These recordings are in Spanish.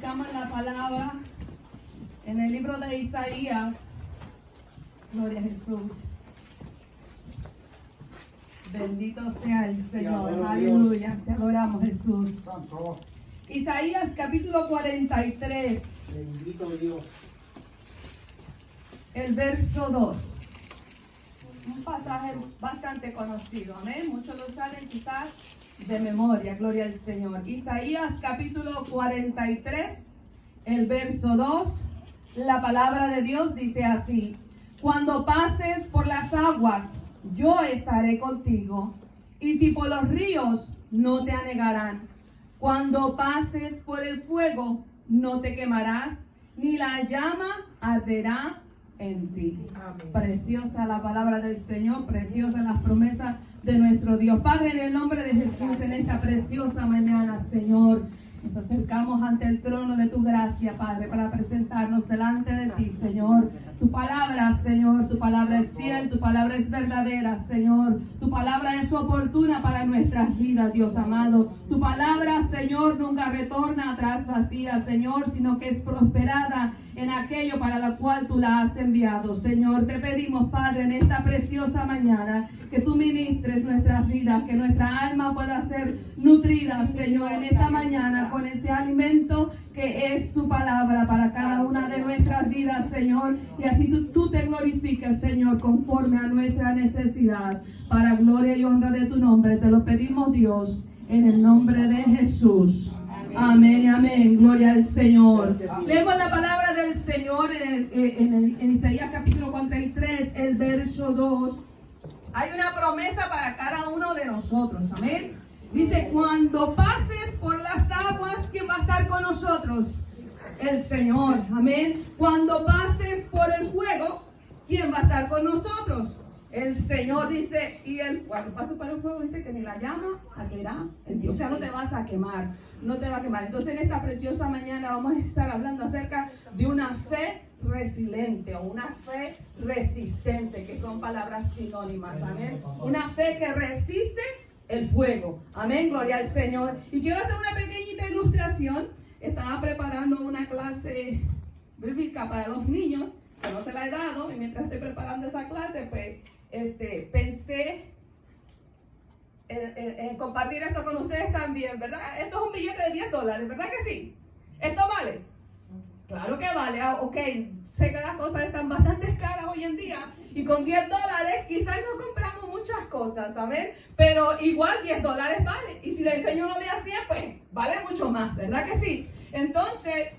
Buscamos la palabra en el libro de Isaías. Gloria a Jesús. Bendito sea el Señor. Aleluya. Te adoramos, Jesús. Santo. Isaías capítulo 43. Bendito Dios. El verso 2. Un pasaje bastante conocido. Amén. Muchos lo saben quizás de memoria. Gloria al Señor. Isaías capítulo 43. El verso 2. La palabra de Dios dice así: cuando pases por las aguas, yo estaré contigo, y si por los ríos, no te anegarán. Cuando pases por el fuego, no te quemarás, ni la llama arderá en ti. Amén. Preciosa la palabra del Señor, preciosas las promesas de nuestro Dios. Padre, en el nombre de Jesús, en esta preciosa mañana, Señor, nos acercamos ante el trono de tu gracia, Padre, para presentarnos delante de ti, Señor. Tu palabra, Señor, tu palabra es fiel, tu palabra es verdadera, Señor. Tu palabra es oportuna para nuestras vidas, Dios amado. Tu palabra, Señor, nunca retorna atrás vacía, Señor, sino que es prosperada en aquello para lo cual tú la has enviado, Señor. Te pedimos, Padre, en esta preciosa mañana, que tú ministres nuestras vidas, que nuestra alma pueda ser nutrida, Señor, en esta mañana con ese alimento que es tu palabra para cada una de nuestras vidas, Señor. Y así tú te glorifiques, Señor, conforme a nuestra necesidad, para gloria y honra de tu nombre. Te lo pedimos, Dios, en el nombre de Jesús. Amén y amén. Gloria al Señor. Leemos la palabra del Señor en Isaías capítulo 43, el verso 2. Hay una promesa para cada uno de nosotros. Amén. Dice: cuando pases por las aguas, ¿quién va a estar con nosotros? El Señor. Amén. Cuando pases por el fuego, ¿quién va a estar con nosotros? El Señor. Dice, y cuando pases por el fuego, dice que ni la llama arderá en ti. O sea, no te vas a quemar, no te va a quemar. Entonces, en esta preciosa mañana vamos a estar hablando acerca de una fe resiliente o una fe resistente, que son palabras sinónimas. Amén. Una fe que resiste el fuego. Amén. Gloria al Señor. Y quiero hacer una pequeñita ilustración. Estaba preparando una clase bíblica para los niños, que no se la he dado, y mientras estoy preparando esa clase, pues pensé en compartir esto con ustedes también, ¿verdad? Esto es un billete de $10, ¿verdad que sí? ¿Esto vale? Claro que vale. Ok, sé que las cosas están bastante caras hoy en día, y con $10 quizás no compramos muchas cosas, ¿saben? Pero igual $10 vale, y si le enseño uno de a 100, pues vale mucho más, ¿verdad que sí? Entonces,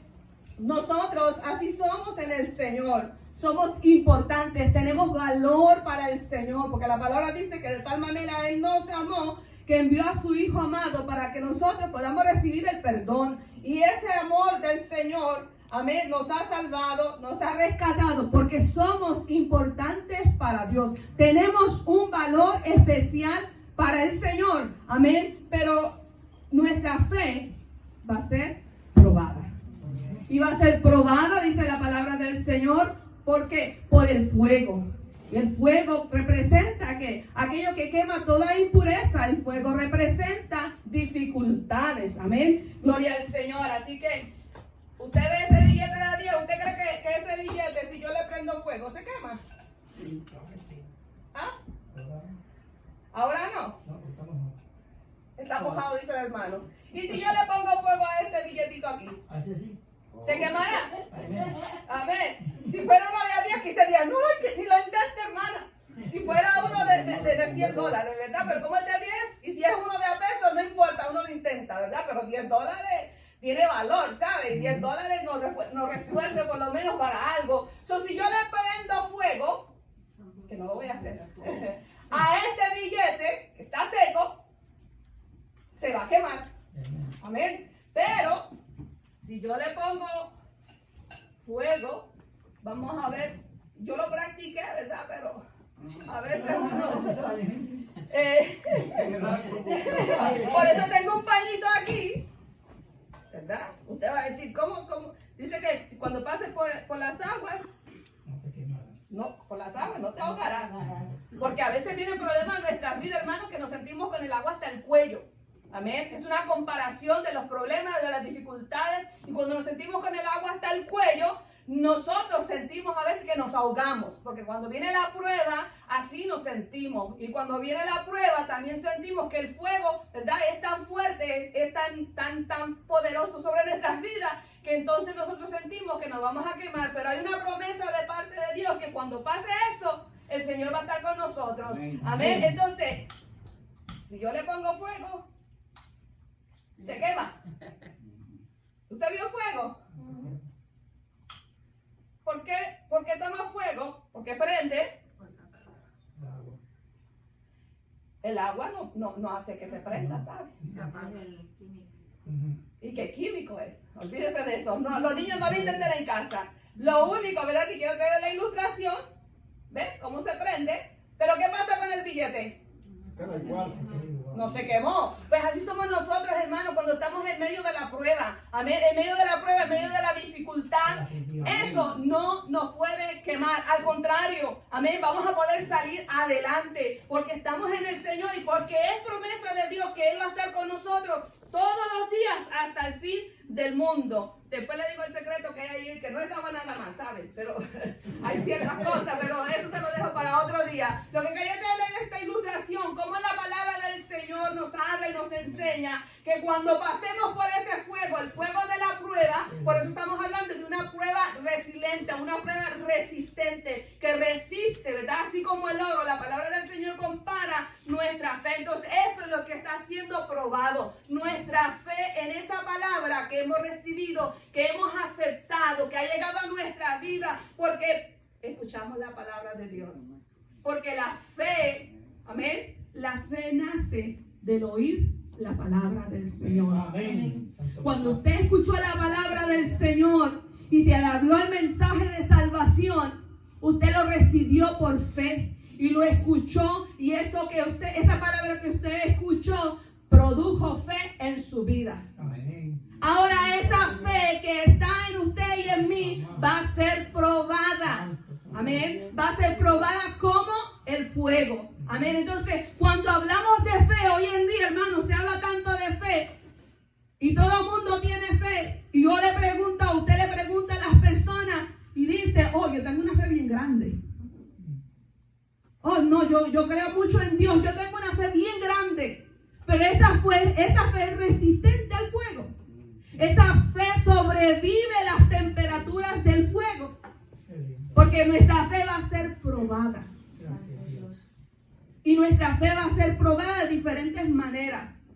nosotros así somos en el Señor. Somos importantes, tenemos valor para el Señor, porque la palabra dice que de tal manera Él nos amó, que envió a su Hijo amado para que nosotros podamos recibir el perdón. Y ese amor del Señor, amén, nos ha salvado, nos ha rescatado, porque somos importantes para Dios. Tenemos un valor especial para el Señor, amén. Pero nuestra fe va a ser probada. Y va a ser probada, dice la palabra del Señor, porque por el fuego. Y el fuego representa que aquello que quema toda impureza. El fuego representa dificultades. Amén. Gloria al Señor. Así que usted ve ese billete de 10. ¿Usted cree que ese billete, si yo le prendo fuego, se quema? ¿Ah? ¿Ahora no? Está mojado, dice el hermano. ¿Y si yo le pongo fuego a este billetito aquí? Así sí. ¿Se quemará? Amén. Amén. Si fuera uno de a 10, quise diría, no, ni lo intente, hermana. Si fuera uno de $100, ¿verdad? Pero como es de 10, y si es uno de a pesos, no importa, uno lo intenta, ¿verdad? Pero $10 tiene valor, ¿sabes? $10 nos resuelve por lo menos para algo. Si yo le prendo fuego, que no lo voy a hacer, a este billete que está seco, se va a quemar. Amén. Pero si yo le pongo fuego, vamos a ver, yo lo practiqué, ¿verdad? Pero a veces uno... por eso tengo un pañito aquí, ¿verdad? Usted va a decir, ¿cómo? Dice que cuando pases por las aguas, no, por las aguas no te ahogarás. Porque a veces vienen problemas en nuestras vidas, hermanos, que nos sentimos con el agua hasta el cuello. Amén. Es una comparación de los problemas, de las dificultades. Y cuando nos sentimos con el agua hasta el cuello, nosotros sentimos a veces que nos ahogamos. Porque cuando viene la prueba, así nos sentimos. Y cuando viene la prueba, también sentimos que el fuego, ¿verdad?, es tan fuerte, es tan poderoso sobre nuestras vidas, que entonces nosotros sentimos que nos vamos a quemar. Pero hay una promesa de parte de Dios que cuando pase eso, el Señor va a estar con nosotros. Amén. Amén. Entonces, si yo le pongo fuego, se quema. ¿Usted vio fuego? ¿Por qué toma fuego? Porque prende. El agua no hace que se prenda, ¿sabe? ¿Y qué químico es? Olvídese de eso. No, los niños no lo intenten en casa. Lo único, ¿verdad?, que quiero traer la ilustración. ¿Ves cómo se prende? Pero ¿qué pasa con el billete? No se quemó. Pues así somos nosotros, hermanos, cuando estamos en medio de la prueba. Amén. En medio de la prueba, en medio de la dificultad, eso no nos puede quemar. Al contrario, amén, vamos a poder salir adelante porque estamos en el Señor y porque es promesa de Dios que Él va a estar con nosotros todos los días hasta el fin del mundo. Después le digo el secreto que hay ahí, que no es agua nada más, ¿saben? Pero hay ciertas cosas, pero eso se lo dejo para otro día. Lo que quería traerle en esta ilustración, cómo la palabra del Señor nos habla y nos enseña que cuando pasemos por ese fuego, el fuego de la prueba, por eso estamos hablando de una prueba resiliente, una prueba resistente, que resiste, ¿verdad? Así como el oro, la palabra del Señor compara nuestra fe. Entonces eso es lo que está siendo probado, nuestra fe en esa palabra que hemos recibido, que hemos aceptado, que ha llegado a nuestra vida, porque escuchamos la palabra de Dios. Porque la fe, amén, la fe nace del oír la palabra del Señor. Amén. Cuando usted escuchó la palabra del Señor y se le habló el mensaje de salvación, usted lo recibió por fe y lo escuchó, y eso que esa palabra que usted escuchó produjo fe en su vida. Amén. Ahora esa fe que está en usted y en mí va a ser probada. Amén. Va a ser probada como el fuego. Amén. Entonces, cuando hablamos de fe, hoy en día, hermano, se habla tanto de fe y todo el mundo tiene fe. Y yo le pregunto, usted le pregunta a las personas y dice, oh, yo tengo una fe bien grande. Oh, no, yo creo mucho en Dios, yo tengo una fe bien grande. Pero esa fe es resistente al fuego. Esa fe sobrevive las temperaturas del fuego. Porque nuestra fe va a ser probada. Y nuestra fe va a ser probada de diferentes maneras.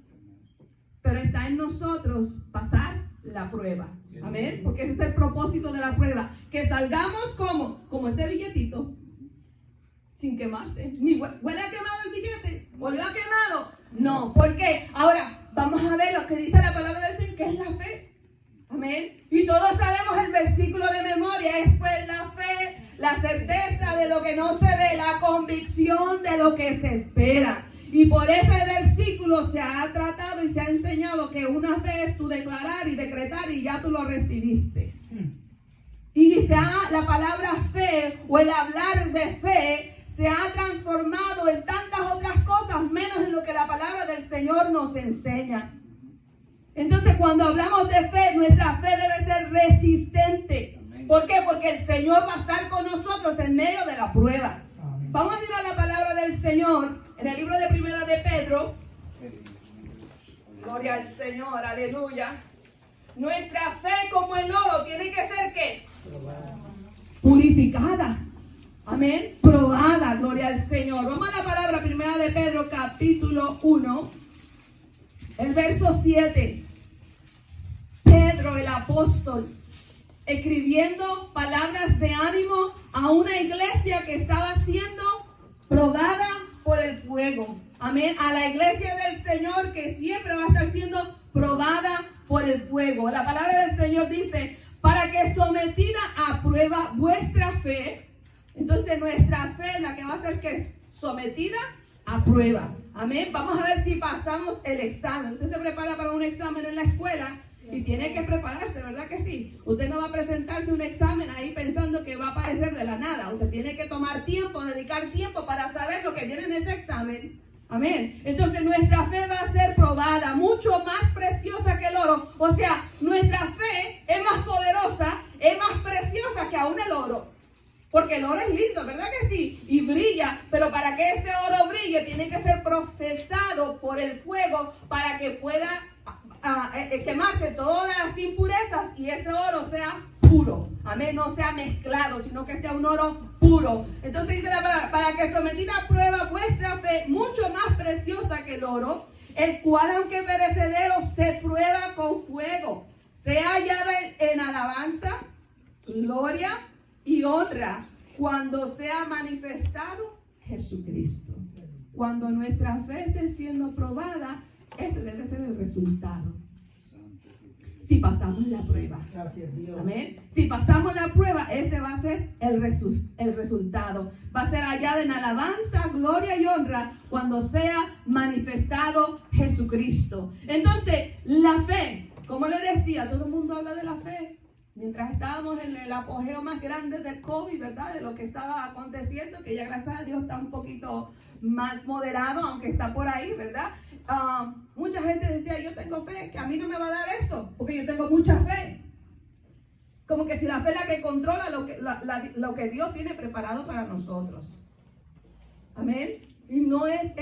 Pero está en nosotros pasar la prueba. Amén. Porque ese es el propósito de la prueba. Que salgamos como ese billetito. Sin quemarse. Ni huele a quemado el billete. ¿Volvió a quemado? No. ¿Por qué? Ahora vamos a ver lo que dice la palabra del Señor, que es la fe. Amén. Y todos sabemos el versículo de memoria. Es pues la fe, la certeza de lo que no se ve, la convicción de lo que se espera. Y por ese versículo se ha tratado y se ha enseñado que una fe es tu declarar y decretar y ya tú lo recibiste. Y la palabra fe o el hablar de fe se ha transformado en tantas otras cosas, menos en lo que la palabra del Señor nos enseña. Entonces, cuando hablamos de fe, nuestra fe debe ser resistente. ¿Por qué? Porque el Señor va a estar con nosotros en medio de la prueba. Amén. Vamos a ir a la palabra del Señor en el libro de Primera de Pedro. Gloria al Señor, aleluya. Nuestra fe, como el oro, tiene que ser ¿qué? Purificada. Amén. Probada, gloria al Señor. Vamos a la palabra Primera de Pedro, capítulo 1, el verso 7. Pedro, el apóstol, escribiendo palabras de ánimo a una iglesia que estaba siendo probada por el fuego. Amén. A la iglesia del Señor que siempre va a estar siendo probada por el fuego. La palabra del Señor dice, para que sometida a prueba vuestra fe. Entonces nuestra fe es la que va a ser que es sometida a prueba. Amén. Vamos a ver si pasamos el examen. Usted se prepara para un examen en la escuela y tiene que prepararse, ¿verdad que sí? Usted no va a presentarse un examen ahí pensando que va a aparecer de la nada. Usted tiene que tomar tiempo, dedicar tiempo para saber lo que viene en ese examen. Amén. Entonces nuestra fe va a ser probada, mucho más preciosa que el oro. O sea, nuestra fe es más poderosa, es más preciosa que aún el oro. Porque el oro es lindo, ¿verdad que sí? Y brilla, pero para que ese oro brille tiene que ser procesado por el fuego para que pueda quemarse todas las impurezas y ese oro sea puro. Amén, no sea mezclado, sino que sea un oro puro. Entonces dice la palabra, para que sometida a prueba vuestra fe, mucho más preciosa que el oro, el cual aunque perecedero se prueba con fuego, sea hallada en alabanza, gloria y honra cuando sea manifestado Jesucristo. Cuando nuestra fe esté siendo probada, ese debe ser el resultado. Si pasamos la prueba. Amén. Si pasamos la prueba, ese va a ser el resultado. Va a ser hallada en alabanza, gloria y honra cuando sea manifestado Jesucristo. Entonces, la fe, como le decía, todo el mundo habla de la fe. Mientras estábamos en el apogeo más grande del COVID, ¿verdad? De lo que estaba aconteciendo, que ya gracias a Dios está un poquito más moderado, aunque está por ahí, ¿verdad? Mucha gente decía, yo tengo fe, que a mí no me va a dar eso, porque yo tengo mucha fe. Como que si la fe es la que controla lo que Dios tiene preparado para nosotros. Amén. Y no es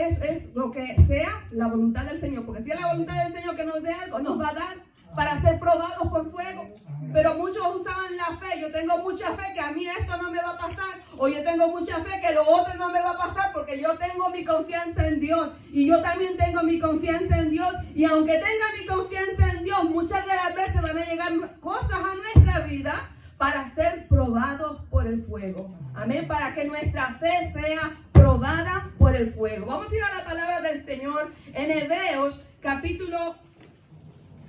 lo que sea la voluntad del Señor, porque si es la voluntad del Señor que nos dé algo, nos va a dar para ser probados por fuego. Pero muchos usaban la fe. Yo tengo mucha fe que a mí esto no me va a pasar. O yo tengo mucha fe que lo otro no me va a pasar porque yo tengo mi confianza en Dios. Y yo también tengo mi confianza en Dios. Y aunque tenga mi confianza en Dios, muchas de las veces van a llegar cosas a nuestra vida para ser probados por el fuego. Amén. Para que nuestra fe sea probada por el fuego. Vamos a ir a la palabra del Señor en Hebreos capítulo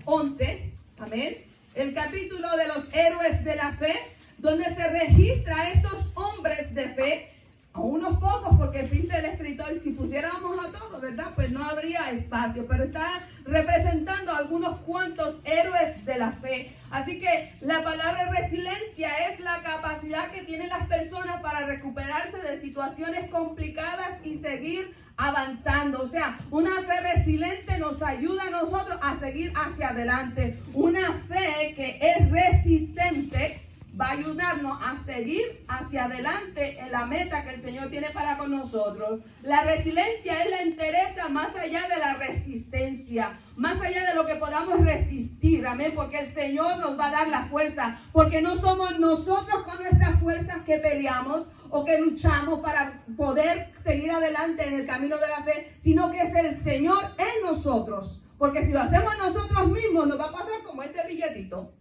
11. Amén. El capítulo de los héroes de la fe, donde se registra a estos hombres de fe, a unos pocos, porque dice el escritor, si pusiéramos a todos, ¿verdad? Pues no habría espacio, pero está representando a algunos cuantos héroes de la fe. Así que la palabra resiliencia es la capacidad que tienen las personas para recuperarse de situaciones complicadas y seguir avanzando. O sea, una fe resiliente nos ayuda a nosotros a seguir hacia adelante. Una fe que es resistente va a ayudarnos a seguir hacia adelante en la meta que el Señor tiene para con nosotros. La resiliencia es la entereza más allá de la resistencia, más allá de lo que podamos resistir, amén, porque el Señor nos va a dar la fuerza, porque no somos nosotros con nuestras fuerzas que peleamos o que luchamos para poder seguir adelante en el camino de la fe, sino que es el Señor en nosotros, porque si lo hacemos nosotros mismos nos va a pasar como ese billetito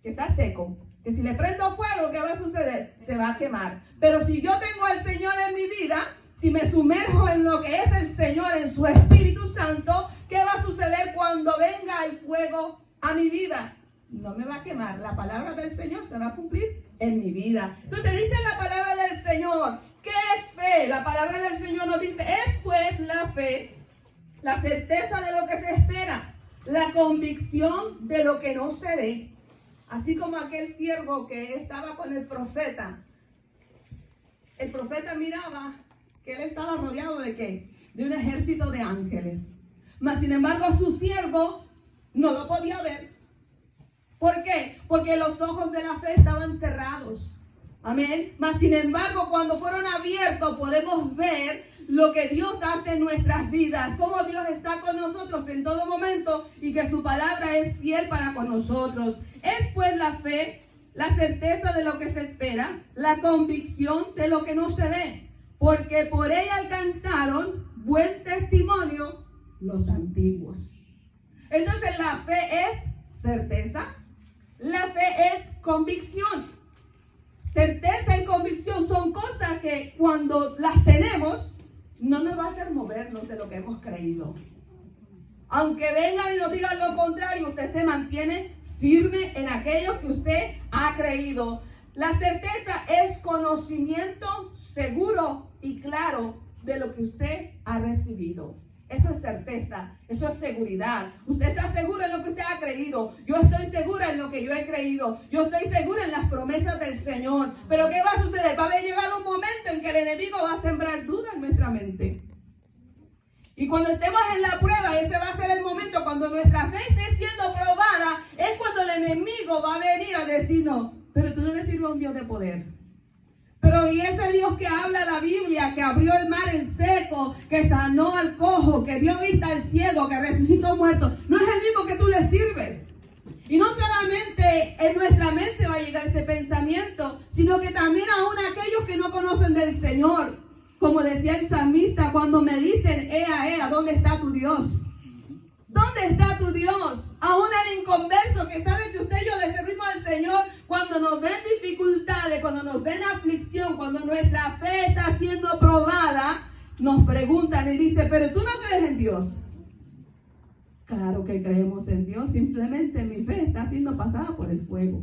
que está seco, que si le prendo fuego, ¿qué va a suceder? Se va a quemar. Pero si yo tengo al Señor en mi vida, si me sumerjo en lo que es el Señor, en su Espíritu Santo, ¿qué va a suceder cuando venga el fuego a mi vida? No me va a quemar. La palabra del Señor se va a cumplir en mi vida. Entonces dice la palabra del Señor, ¿qué es fe? La palabra del Señor nos dice, es pues la fe, la certeza de lo que se espera, la convicción de lo que no se ve. Así como aquel siervo que estaba con el profeta miraba que él estaba rodeado ¿de qué? De un ejército de ángeles. Mas sin embargo su siervo no lo podía ver. ¿Por qué? Porque los ojos de la fe estaban cerrados. Amén. Mas sin embargo, cuando fueron abiertos, podemos ver lo que Dios hace en nuestras vidas, cómo Dios está con nosotros en todo momento y que su palabra es fiel para con nosotros. Es pues la fe, la certeza de lo que se espera, la convicción de lo que no se ve, porque por ella alcanzaron buen testimonio los antiguos. Entonces la fe es certeza, la fe es convicción. Certeza y convicción son cosas que cuando las tenemos no nos va a hacer movernos de lo que hemos creído. Aunque vengan y nos digan lo contrario, usted se mantiene firme en aquello que usted ha creído. La certeza es conocimiento seguro y claro de lo que usted ha recibido. Eso es certeza, eso es seguridad. Usted está seguro en lo que usted ha creído. Yo estoy segura en lo que yo he creído. Yo estoy segura en las promesas del Señor. Pero ¿qué va a suceder? Va a llegar un momento en que el enemigo va a sembrar duda en nuestra mente. Y cuando estemos en la prueba, ese va a ser el momento cuando nuestra fe esté siendo probada, es cuando el enemigo va a venir a decirnos, pero tú no le sirves a un Dios de poder. Pero y ese Dios que habla la Biblia, que abrió el mar en seco, que sanó al cojo, que dio vista al ciego, que resucitó muerto, no es el mismo que tú le sirves. Y no solamente en nuestra mente va a llegar ese pensamiento, sino que también aún aquellos que no conocen del Señor. Como decía el salmista, cuando me dicen, Ea, ¿dónde está tu Dios? ¿Dónde está tu Dios? Aún el inconverso que sabe que usted y yo le servimos al Señor, cuando nos ven dificultades, cuando nos ven aflicción, cuando nuestra fe está siendo probada, nos preguntan y dicen, pero tú no crees en Dios. Claro que creemos en Dios, simplemente mi fe está siendo pasada por el fuego.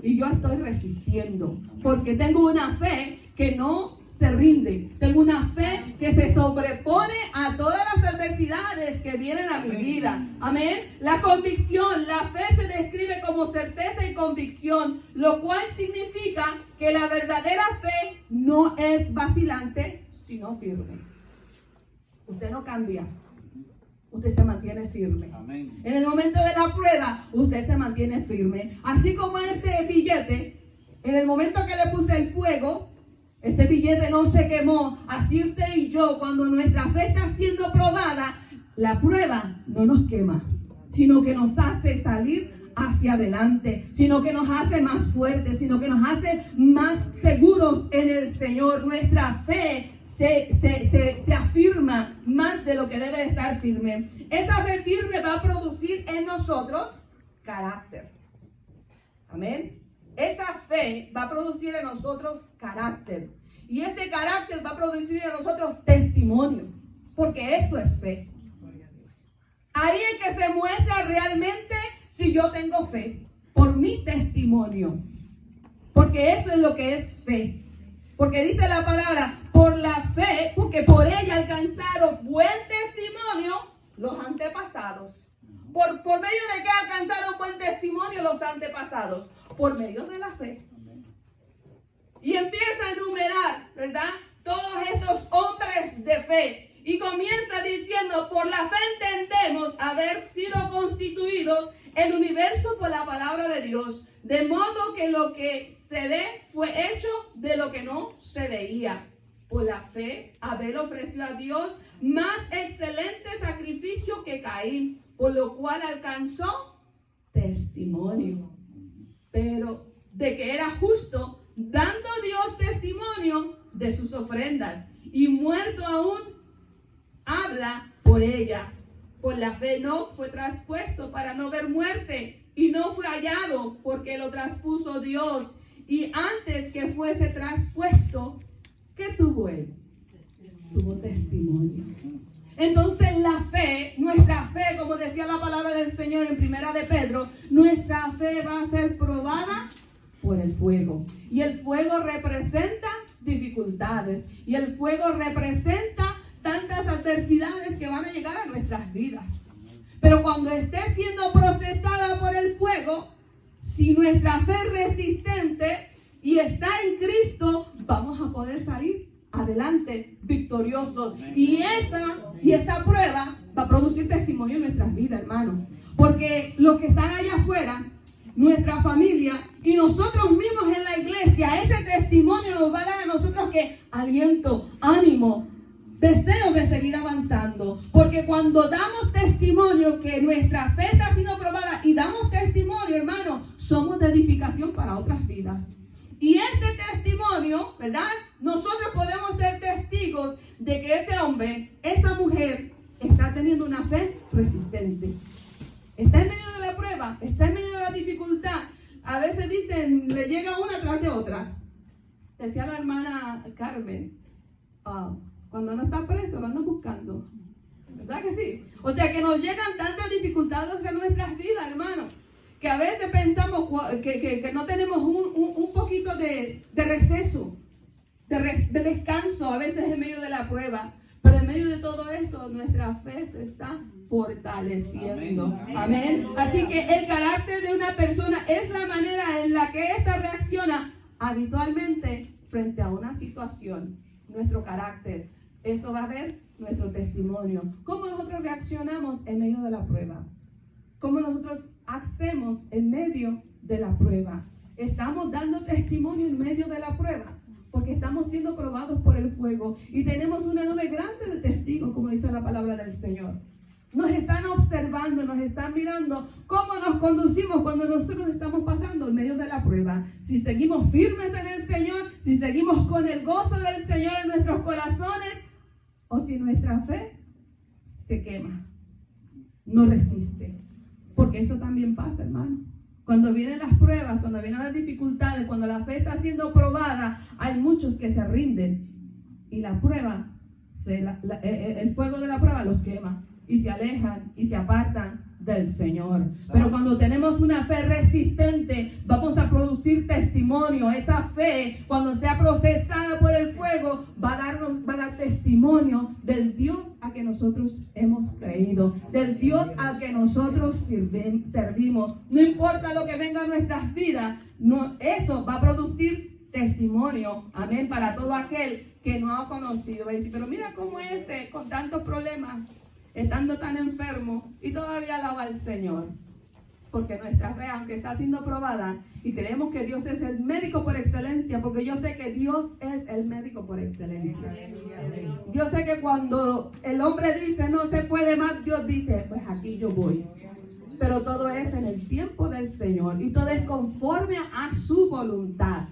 Y yo estoy resistiendo, porque tengo una fe que no se rinde. Tengo una fe que se sobrepone a todas las adversidades que vienen a mi vida. Amén. La convicción, la fe se describe como certeza y convicción, lo cual significa que la verdadera fe no es vacilante, sino firme. Usted no cambia. Usted se mantiene firme. Amén. En el momento de la prueba, usted se mantiene firme. Así como ese billete, en el momento que le puse el fuego, ese billete no se quemó. Así usted y yo, cuando nuestra fe está siendo probada, la prueba no nos quema, sino que nos hace salir hacia adelante, sino que nos hace más fuertes, sino que nos hace más seguros en el Señor. Nuestra fe se afirma más de lo que debe estar firme. Esa fe firme va a producir en nosotros carácter. Amén. Esa fe va a producir en nosotros carácter. Y ese carácter va a producir en nosotros testimonio. Porque eso es fe. Ahí es que se muestra realmente si yo tengo fe. Por mi testimonio. Porque eso es lo que es fe. Porque dice la palabra, por la fe, porque por ella alcanzaron buen testimonio los antepasados. ¿Por medio de qué alcanzaron buen testimonio los antepasados? Por medio de la fe. Y empieza a enumerar, ¿verdad? Todos estos hombres de fe. Y comienza diciendo, por la fe entendemos haber sido constituidos el universo por la palabra de Dios. De modo que lo que se ve fue hecho de lo que no se veía. Por la fe, Abel ofreció a Dios más excelente sacrificio que Caín, por lo cual alcanzó testimonio. Pero de que era justo, dando Dios testimonio de sus ofrendas, y muerto aún, habla por ella. Por la fe Enoc fue traspuesto para no ver muerte, y no fue hallado porque lo traspuso Dios. Y antes que fuese traspuesto, ¿qué tuvo él? Tuvo testimonio. Entonces la fe, nuestra fe, como decía la palabra del Señor en Primera de Pedro, nuestra fe va a ser probada por el fuego. Y el fuego representa dificultades. Y el fuego representa tantas adversidades que van a llegar a nuestras vidas. Pero cuando esté siendo procesada por el fuego, si nuestra fe es resistente y está en Cristo, vamos a poder salir adelante victoriosos. Y esa prueba va a producir testimonio en nuestras vidas, hermano. Porque los que están allá afuera, nuestra familia y nosotros mismos en la iglesia, ese testimonio nos va a dar a nosotros que aliento, ánimo, deseo de seguir avanzando. Porque cuando damos testimonio que nuestra fe está siendo probada y damos testimonio, hermano, somos de edificación para otras vidas. Y este testimonio, ¿verdad? Nosotros podemos ser testigos de que ese hombre, esa mujer, está teniendo una fe resistente. Está en medio de la prueba, está en medio de la dificultad. A veces dicen, le llega una tras de otra. Decía la hermana Carmen, cuando no está preso, lo andan buscando. ¿Verdad que sí? O sea que nos llegan tantas dificultades a nuestras vidas, hermano, que a veces pensamos que no tenemos un poquito de receso, de descanso, a veces en medio de la prueba. Pero en medio de todo eso, nuestra fe se está fortaleciendo. Amén. Amén. Así que el carácter de una persona es la manera en la que ésta reacciona habitualmente frente a una situación. Nuestro carácter, eso va a ver nuestro testimonio. ¿Cómo nosotros reaccionamos en medio de la prueba? ¿Cómo nosotros hacemos en medio de la prueba? Estamos dando testimonio en medio de la prueba, porque estamos siendo probados por el fuego y tenemos una nube grande de testigos, como dice la palabra del Señor. Nos están observando, nos están mirando cómo nos conducimos cuando nosotros estamos pasando en medio de la prueba. Si seguimos firmes en el Señor, si seguimos con el gozo del Señor en nuestros corazones, o si nuestra fe se quema, no resiste. Porque eso también pasa, hermano. Cuando vienen las pruebas, cuando vienen las dificultades, cuando la fe está siendo probada, hay muchos que se rinden. Y la prueba, el fuego de la prueba los quema. Y se alejan y se apartan del Señor. Pero cuando tenemos una fe resistente, vamos a producir testimonio. Esa fe, cuando sea procesada por el fuego, va a dar testimonio del Dios a que nosotros hemos creído, del Dios al que nosotros servimos. No importa lo que venga a nuestras vidas, no, eso va a producir testimonio, amén, para todo aquel que no ha conocido. Va a decir, pero mira cómo es con tantos problemas, estando tan enfermo, y todavía alaba al Señor. Porque nuestra fe, aunque está siendo probada, y creemos que Dios es el médico por excelencia, porque yo sé que Dios es el médico por excelencia. Yo sé que cuando el hombre dice no se puede más, Dios dice, pues aquí yo voy. Pero todo es en el tiempo del Señor, y todo es conforme a su voluntad.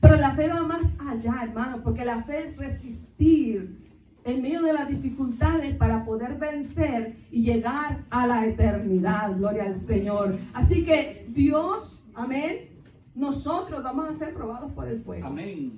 Pero la fe va más allá, hermano, porque la fe es resistir en medio de las dificultades para poder vencer y llegar a la eternidad. Gloria al Señor. Así que Dios, amén, nosotros vamos a ser probados por el fuego. Amén.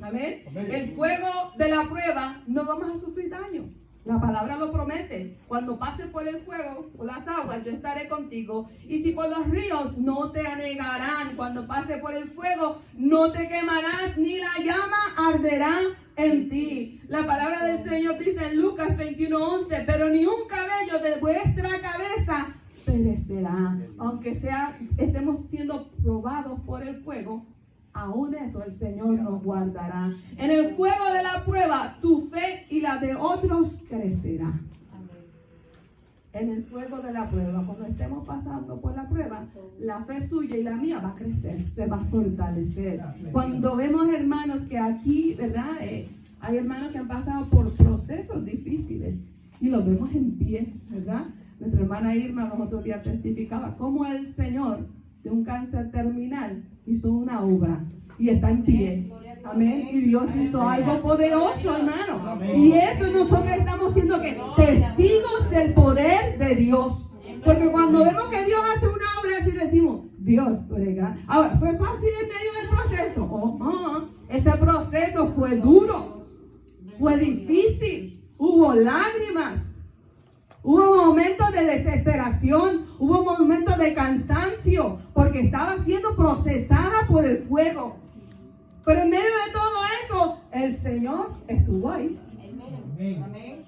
Amén. El fuego de la prueba no vamos a sufrir daño. La palabra lo promete. Cuando pases por el fuego, por las aguas, yo estaré contigo. Y si por los ríos, no te anegarán. Cuando pases por el fuego, no te quemarás, ni la llama arderá en ti. La palabra del Señor dice en Lucas 21:11, pero ni un cabello de vuestra cabeza perecerá. Aunque estemos siendo probados por el fuego, aún eso el Señor nos guardará. En el fuego de la prueba, tu fe y la de otros crecerá. En el fuego de la prueba, cuando estemos pasando por la prueba, la fe suya y la mía va a crecer, se va a fortalecer. Cuando vemos hermanos que aquí, ¿verdad? Hay hermanos que han pasado por procesos difíciles y los vemos en pie, ¿verdad? Nuestra hermana Irma los otros días testificaba cómo el Señor de un cáncer terminal hizo una obra y está en pie. Amén. Y Dios hizo algo poderoso, hermano. Y eso nosotros estamos siendo que testigos del poder de Dios. Porque cuando vemos que Dios hace una obra así decimos, Dios, tú eres grande. Ahora, ¿fue fácil en medio del proceso? Ese proceso fue duro, fue difícil, hubo lágrimas. Hubo momentos de desesperación, hubo momentos de cansancio, porque estaba siendo procesada por el fuego. Pero en medio de todo eso, el Señor estuvo ahí. Amén.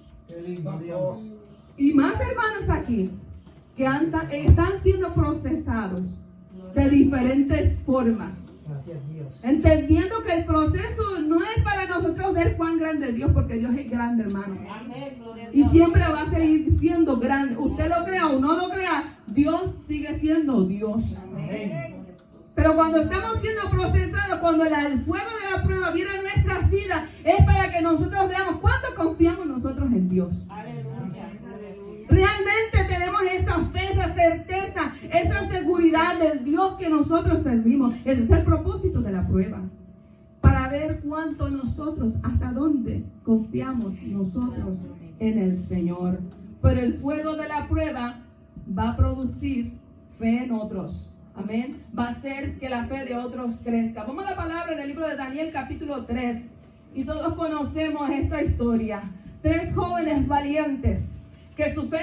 Y más hermanos aquí, que están siendo procesados de diferentes formas. Entendiendo que el proceso no es para nosotros ver cuán grande es Dios, porque Dios es grande, hermano. Y siempre va a seguir siendo grande. Usted lo crea o no lo crea, Dios sigue siendo Dios. Pero cuando estamos siendo procesados, cuando el fuego de la prueba viene a nuestras vidas, es para que nosotros veamos cuánto confiamos nosotros en Dios. Realmente tenemos esa fe, esa certeza, esa seguridad del Dios que nosotros servimos. Ese es el propósito de la prueba. Para ver cuánto nosotros, hasta dónde confiamos nosotros en el Señor. Pero el fuego de la prueba va a producir fe en otros. Amén. Va a hacer que la fe de otros crezca. Vamos a la palabra en el libro de Daniel capítulo 3. Y todos conocemos esta historia. 3 jóvenes valientes que su fe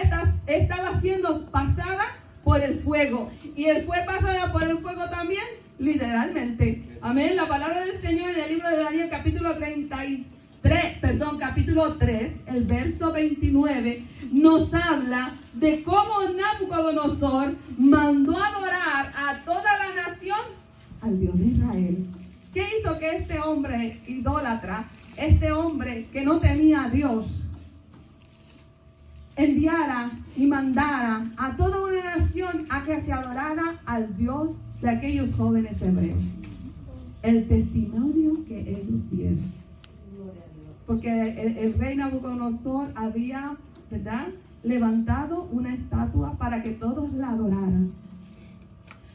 estaba siendo pasada por el fuego. Y él fue pasada por el fuego también, literalmente. Amén. La palabra del Señor en el libro de Daniel capítulo 3, el verso 29, nos habla de cómo Nabucodonosor mandó adorar a toda la nación al Dios de Israel. ¿Qué hizo que este hombre idólatra, este hombre que no temía a Dios, enviara y mandara a toda una nación a que se adorara al Dios de aquellos jóvenes hebreos. El testimonio que ellos dieron. Porque el rey Nabucodonosor había, ¿verdad?, levantado una estatua para que todos la adoraran.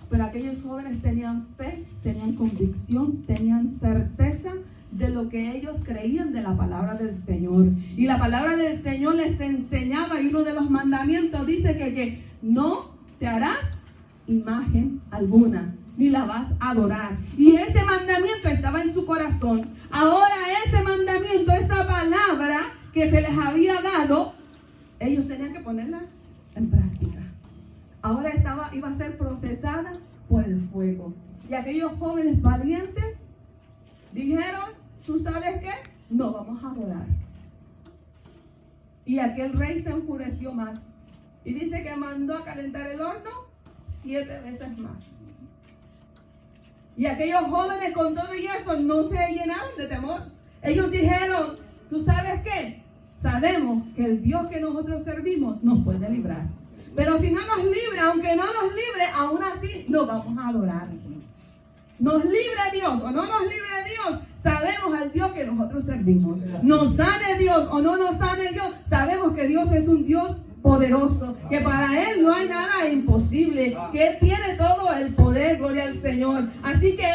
Pero aquellos jóvenes tenían fe, tenían convicción, tenían certeza de lo que ellos creían de la palabra del Señor. Y la palabra del Señor les enseñaba, y uno de los mandamientos dice que no te harás imagen alguna, ni la vas a adorar. Y ese mandamiento estaba en su corazón. Ahora ese mandamiento, esa palabra que se les había dado, ellos tenían que ponerla en práctica. Ahora iba a ser procesada por el fuego. Y aquellos jóvenes valientes dijeron, ¿tú sabes qué? No vamos a adorar. Y aquel rey se enfureció más. Y dice que mandó a calentar el horno 7 veces más. Y aquellos jóvenes con todo y eso no se llenaron de temor. Ellos dijeron, ¿tú sabes qué? Sabemos que el Dios que nosotros servimos nos puede librar. Pero si no nos libra, aunque no nos libre, aún así nos vamos a adorar. Nos libre Dios o no nos libre Dios, sabemos al Dios que nosotros servimos. Nos sane Dios o no nos sane Dios, sabemos que Dios es un Dios poderoso, que para Él no hay nada imposible, que Él tiene todo el poder, gloria al Señor. Así que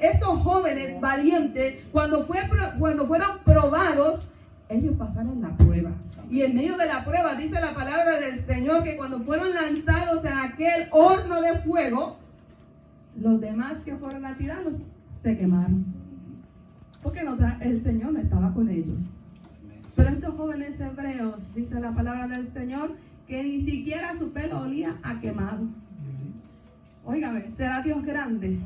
estos jóvenes valientes, cuando fueron probados, ellos pasaron la prueba. Y en medio de la prueba dice la palabra del Señor que cuando fueron lanzados en aquel horno de fuego, los demás que fueron a tirarlos se quemaron. Porque el Señor no estaba con ellos. Pero estos jóvenes hebreos, dice la palabra del Señor, que ni siquiera su pelo olía a quemado. Óigame, será Dios grande.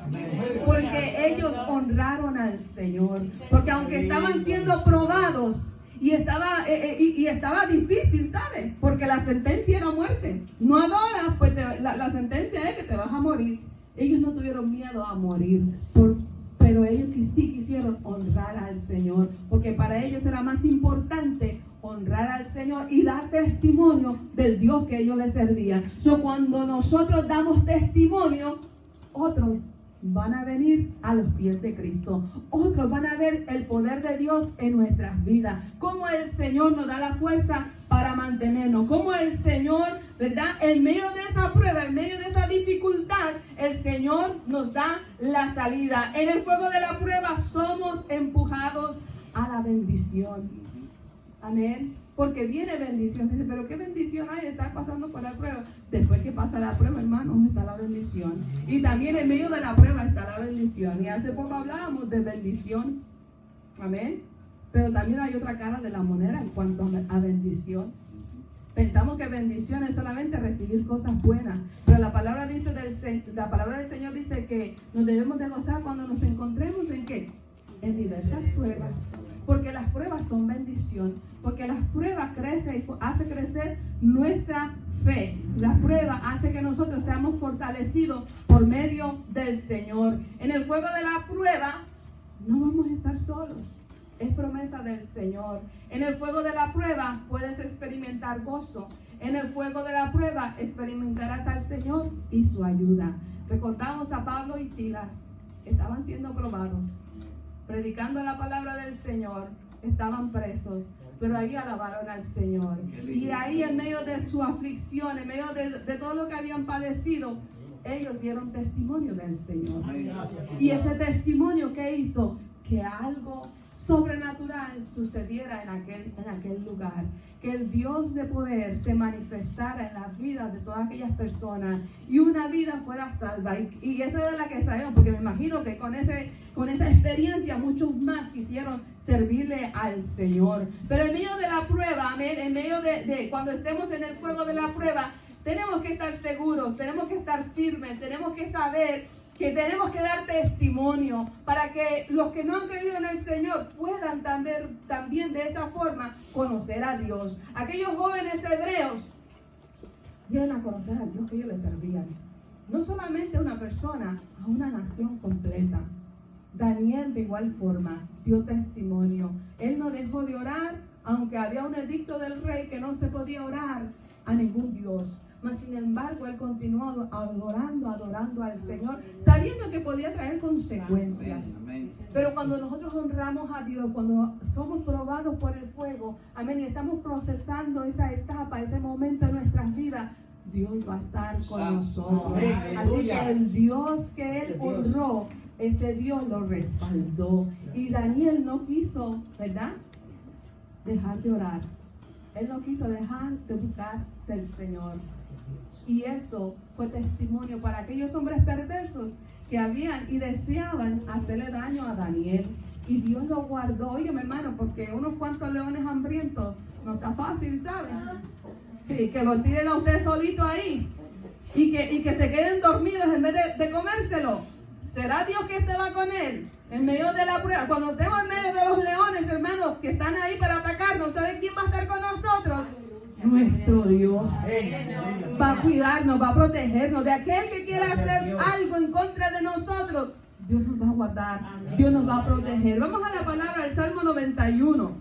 Porque ellos honraron al Señor. Porque aunque estaban siendo probados, y estaba difícil, ¿sabes? Porque la sentencia era muerte. No adoras, pues la sentencia es que te vas a morir. Ellos no tuvieron miedo a morir, pero ellos sí quisieron honrar al Señor, porque para ellos era más importante honrar al Señor y dar testimonio del Dios que ellos les servían. Cuando nosotros damos testimonio, otros van a venir a los pies de Cristo. Otros van a ver el poder de Dios en nuestras vidas. Cómo el Señor nos da la fuerza para mantenernos. Cómo el Señor, ¿verdad? En medio de esa prueba, en medio de esa dificultad, el Señor nos da la salida. En el fuego de la prueba somos empujados a la bendición. Amén. Porque viene bendición. Dice, pero ¿qué bendición hay de estar pasando por la prueba? Después que pasa la prueba, hermanos, está la bendición. Y también en medio de la prueba está la bendición. Y hace poco hablábamos de bendición. Amén. Pero también hay otra cara de la moneda en cuanto a bendición. Pensamos que bendición es solamente recibir cosas buenas. Pero la palabra del Señor dice que nos debemos de gozar cuando nos encontremos ¿en qué? En diversas pruebas. Porque las pruebas son bendición. Porque las pruebas hace crecer nuestra fe. La prueba hace que nosotros seamos fortalecidos por medio del Señor. En el fuego de la prueba no vamos a estar solos. Es promesa del Señor. En el fuego de la prueba puedes experimentar gozo. En el fuego de la prueba experimentarás al Señor y su ayuda. Recordamos a Pablo y Silas. Estaban siendo probados. Predicando la palabra del Señor, estaban presos, pero ahí alabaron al Señor. Y ahí en medio de su aflicción, en medio de todo lo que habían padecido, ellos dieron testimonio del Señor. Y ese testimonio que hizo que algo sobrenatural sucediera en aquel lugar, que el Dios de poder se manifestara en las vidas de todas aquellas personas y una vida fuera salva. Y esa es la que sabemos, porque me imagino que con esa experiencia muchos más quisieron servirle al Señor. Pero en medio de la prueba, amén, en medio de cuando estemos en el fuego de la prueba, tenemos que estar seguros, tenemos que estar firmes, tenemos que saber que tenemos que dar testimonio para que los que no han creído en el Señor puedan también de esa forma conocer a Dios. Aquellos jóvenes hebreos dieron a conocer al Dios que ellos les servían. No solamente a una persona, a una nación completa. Daniel de igual forma dio testimonio. Él no dejó de orar aunque había un edicto del rey que no se podía orar a ningún dios. Mas sin embargo, él continuó adorando al Señor, sabiendo que podía traer consecuencias. Pero cuando nosotros honramos a Dios, cuando somos probados por el fuego, amén, y estamos procesando esa etapa, ese momento de nuestras vidas, Dios va a estar con nosotros. Así que el Dios que él honró, ese Dios lo respaldó. Y Daniel no quiso, ¿verdad?, dejar de orar. Él no quiso dejar de buscar del Señor. Y eso fue testimonio para aquellos hombres perversos que habían y deseaban hacerle daño a Daniel. Y Dios lo guardó. Oye, mi hermano, porque unos cuantos leones hambrientos no está fácil, ¿saben? Y que lo tiren a usted solito ahí. Y que se queden dormidos en vez de comérselo. ¿Será Dios que va con él en medio de la prueba? Cuando estemos en medio de los leones, hermanos, que están ahí para atacarnos, ¿sabe quién va a estar con nosotros? Nuestro Dios. Va a cuidarnos, va a protegernos de aquel que quiera hacer algo en contra de nosotros. Dios nos va a guardar, Dios nos va a proteger. Vamos a la palabra del Salmo 91.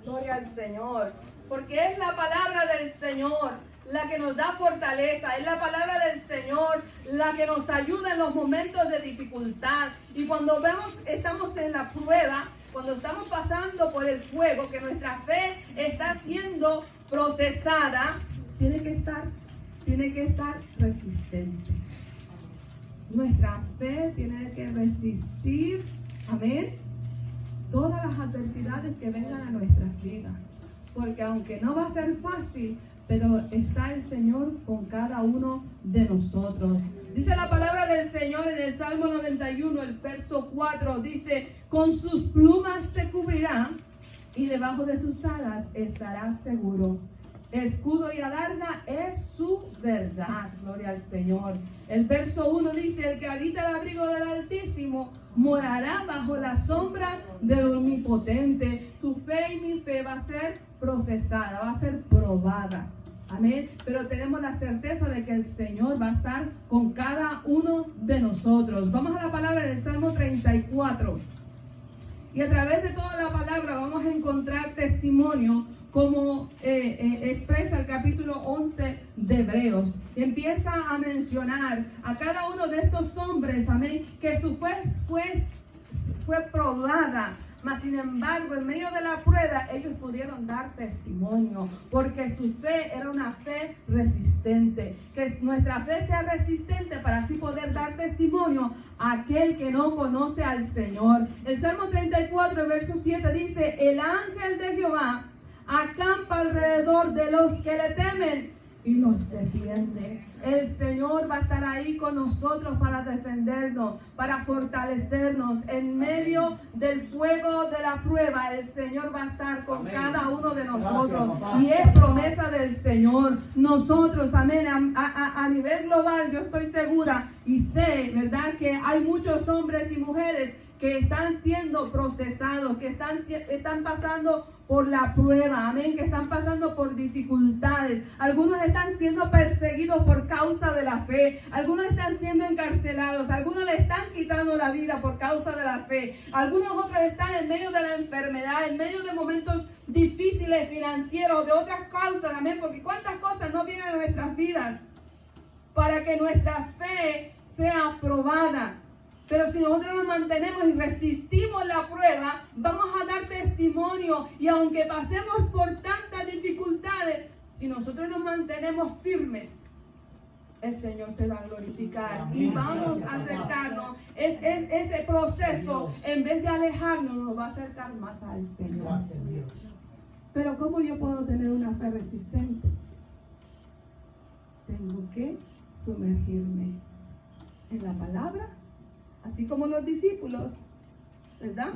Gloria al Señor, porque es la palabra del Señor la que nos da fortaleza, es la palabra del Señor la que nos ayuda en los momentos de dificultad. Y cuando estamos en la prueba, cuando estamos pasando por el fuego, que nuestra fe está siendo procesada, tiene que estar resistente. Nuestra fe tiene que resistir, amén, todas las adversidades que vengan a nuestras vidas. Porque aunque no va a ser fácil, pero está el Señor con cada uno de nosotros. Dice la palabra del Señor en el Salmo 91, el verso 4, dice: con sus plumas te cubrirá y debajo de sus alas estarás seguro. Escudo y adarga es su verdad. Gloria al Señor. El verso 1 dice: el que habita el abrigo del Altísimo morará bajo la sombra del Omnipotente. Tu fe y mi fe va a ser procesada, va a ser probada. Amén. Pero tenemos la certeza de que el Señor va a estar con cada uno de nosotros. Vamos a la palabra del Salmo 34. Y a través de toda la palabra vamos a encontrar testimonio como expresa el capítulo 11 de Hebreos. Empieza a mencionar a cada uno de estos hombres, amén, que su fe fue probada. Mas sin embargo, en medio de la prueba, ellos pudieron dar testimonio, porque su fe era una fe resistente. Que nuestra fe sea resistente para así poder dar testimonio a aquel que no conoce al Señor. El Salmo 34, verso 7 dice: el ángel de Jehová acampa alrededor de los que le temen y los defiende. El Señor va a estar ahí con nosotros para defendernos, para fortalecernos. En medio del fuego de la prueba, el Señor va a estar con cada uno de nosotros. Y es promesa del Señor. Nosotros, amén, a nivel global, yo estoy segura y sé, ¿verdad?, que hay muchos hombres y mujeres que están siendo procesados, que están pasando por la prueba, amén, que están pasando por dificultades. Algunos están siendo perseguidos por causa de la fe, algunos están siendo encarcelados, algunos le están quitando la vida por causa de la fe, algunos otros están en medio de la enfermedad, en medio de momentos difíciles financieros, de otras causas, amén, porque cuántas cosas no vienen a nuestras vidas para que nuestra fe sea probada. Pero si nosotros nos mantenemos y resistimos la prueba, vamos a dar testimonio. Y aunque pasemos por tantas dificultades, si nosotros nos mantenemos firmes, el Señor se va a glorificar. Y vamos a acercarnos. Ese proceso, en vez de alejarnos, nos va a acercar más al Señor. Pero ¿cómo yo puedo tener una fe resistente? Tengo que sumergirme en la palabra. Así como los discípulos, ¿verdad?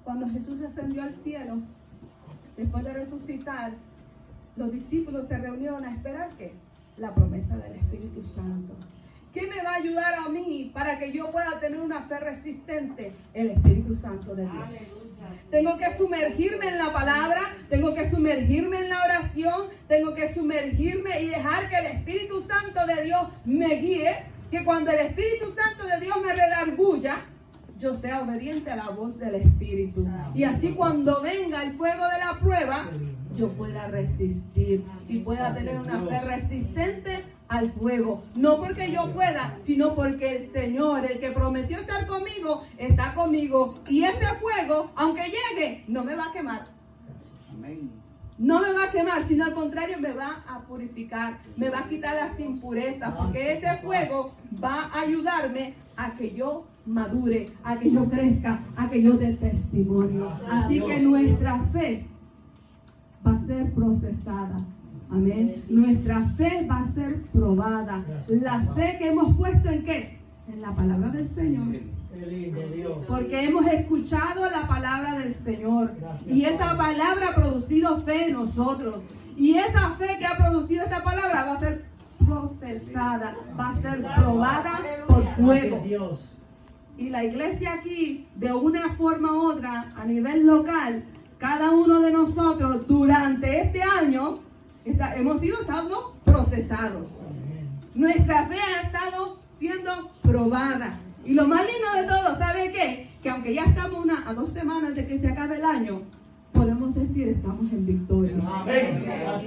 Cuando Jesús ascendió al cielo, después de resucitar, los discípulos se reunieron a esperar ¿qué? La promesa del Espíritu Santo. ¿Qué me va a ayudar a mí para que yo pueda tener una fe resistente? El Espíritu Santo de Dios. Aleluya. Tengo que sumergirme en la palabra, tengo que sumergirme en la oración, tengo que sumergirme y dejar que el Espíritu Santo de Dios me guíe. Que cuando el Espíritu Santo de Dios me redarguya, yo sea obediente a la voz del Espíritu. Y así cuando venga el fuego de la prueba, yo pueda resistir y pueda tener una fe resistente al fuego. No porque yo pueda, sino porque el Señor, el que prometió estar conmigo, está conmigo. Y ese fuego, aunque llegue, no me va a quemar. No me va a quemar, sino al contrario, me va a purificar, me va a quitar las impurezas, porque ese fuego va a ayudarme a que yo madure, a que yo crezca, a que yo dé testimonio. Así que nuestra fe va a ser procesada. Amén. Nuestra fe va a ser probada. La fe que hemos puesto ¿en qué? En la palabra del Señor. Porque hemos escuchado la palabra del Señor. Y esa palabra ha producido fe en nosotros. Y esa fe que ha producido esta palabra va a ser procesada, va a ser probada por fuego. Y la iglesia aquí, de una forma u otra, a nivel local, cada uno de nosotros durante este año hemos sido estando procesados. Nuestra fe ha estado siendo probada. Y lo más lindo de todo, ¿sabe qué? Que aunque ya estamos a 2 semanas de que se acabe el año, podemos decir estamos en victoria.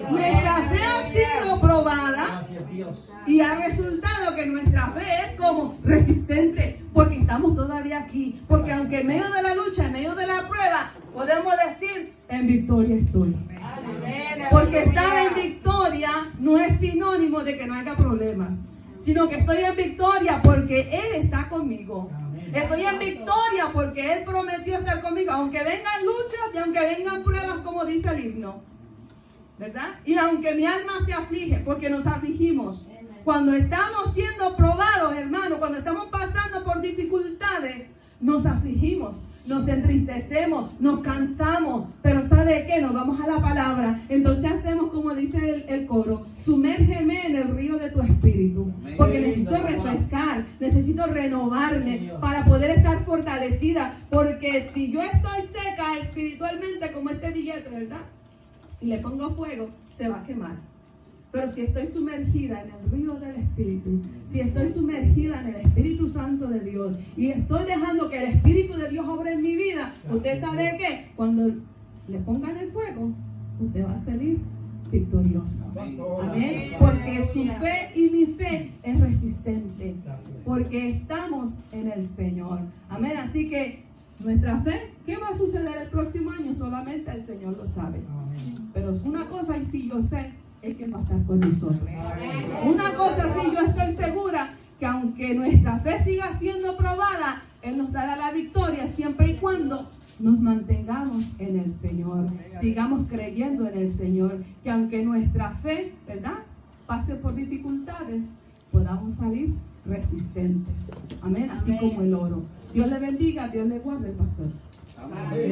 Nuestra fe ha sido probada y ha resultado que nuestra fe es como resistente, porque estamos todavía aquí. Porque aunque en medio de la lucha, en medio de la prueba, podemos decir en victoria estoy. Porque estar en victoria no es sinónimo de que no haya problemas, sino que estoy en victoria porque Él está conmigo. Estoy en victoria porque Él prometió estar conmigo, aunque vengan luchas y aunque vengan pruebas, como dice el himno, ¿verdad? Y aunque mi alma se aflige, porque nos afligimos. Cuando estamos siendo probados, hermano, cuando estamos pasando por dificultades, nos afligimos, nos entristecemos, nos cansamos, pero ¿sabe qué? Nos vamos a la palabra. Entonces hacemos como dice el coro: sumérgeme en el río de tu espíritu, porque necesito refrescar, necesito renovarme para poder estar fortalecida, porque si yo estoy seca espiritualmente como este billete, ¿verdad? Y le pongo fuego, se va a quemar. Pero si estoy sumergida en el río del Espíritu, si estoy sumergida en el Espíritu Santo de Dios y estoy dejando que el Espíritu de Dios obre en mi vida, usted sabe que cuando le pongan el fuego, usted va a salir victorioso. Amén. Porque su fe y mi fe es resistente, porque estamos en el Señor. Amén. Así que nuestra fe, ¿qué va a suceder el próximo año? Solamente el Señor lo sabe. Pero es una cosa, y si yo sé, es que va a estar con nosotros. Una cosa sí, yo estoy segura que aunque nuestra fe siga siendo probada, Él nos dará la victoria siempre y cuando nos mantengamos en el Señor, sigamos creyendo en el Señor, que aunque nuestra fe, ¿verdad?, pase por dificultades, podamos salir resistentes. Amén, así como el oro. Dios le bendiga, Dios le guarde, pastor. Amén.